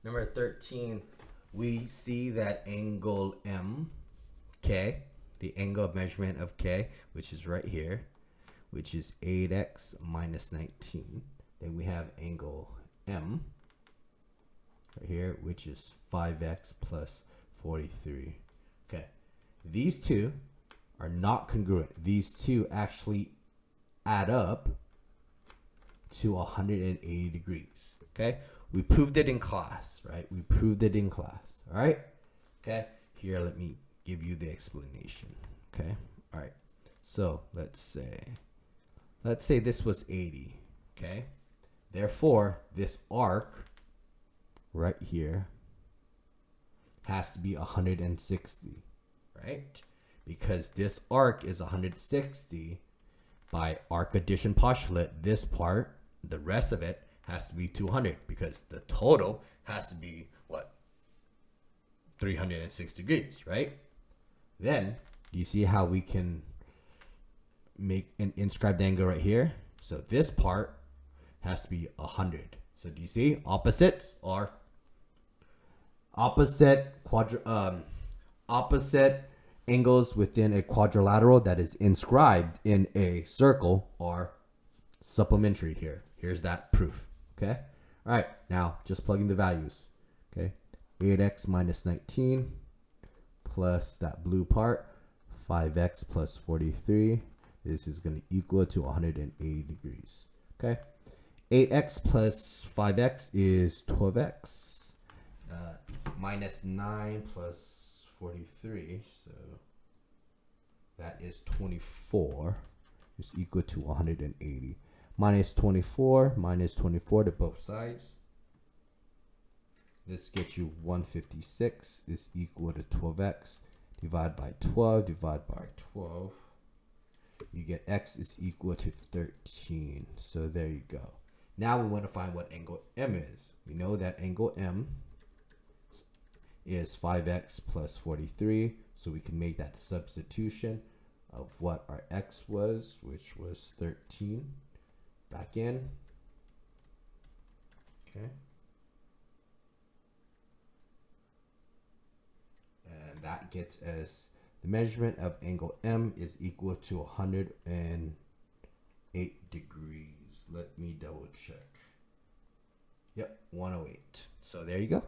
Number 13, we see that angle M, K, the angle of measurement of K, which is right here, which is 8x minus 19. Then we have angle M right here, which is 5x plus 43. Okay, these two are not congruent. These two actually add up to 180 degrees. Okay, we proved it in class, right? We proved it in class. All right. Okay, here let me give you the explanation. Okay, all right. So let's say this was 80. Okay, therefore this arc right here has to be 160, right? Because this arc is 160 by arc addition postulate. This part, the rest of it, has to be 200 because the total has to be what? 360 degrees, right? Then, do you see how we can make an inscribed angle right here? So this part has to be 100. So do you see opposites are opposite angles within a quadrilateral that is inscribed in a circle are supplementary here. Here's that proof. Okay. All right. Now just plugging the values. Okay. 8x minus 19 plus that blue part, 5x plus 43. This is going to equal to 180 degrees. Okay. 8x plus 5x is 12x. Minus 9 plus 43, so that is 24, is equal to 180. Minus 24 to both sides. This gets you 156 is equal to 12x. Divide by 12, divide by 12. You get x is equal to 13. So there you go. Now we want to find what angle M is. We know that angle M is 5x plus 43, so we can make that substitution of what our x was, which was 13, back in. Okay. And that gets us the measurement of angle M is equal to 108 degrees. Let me double check. Yep, 108. So there you go.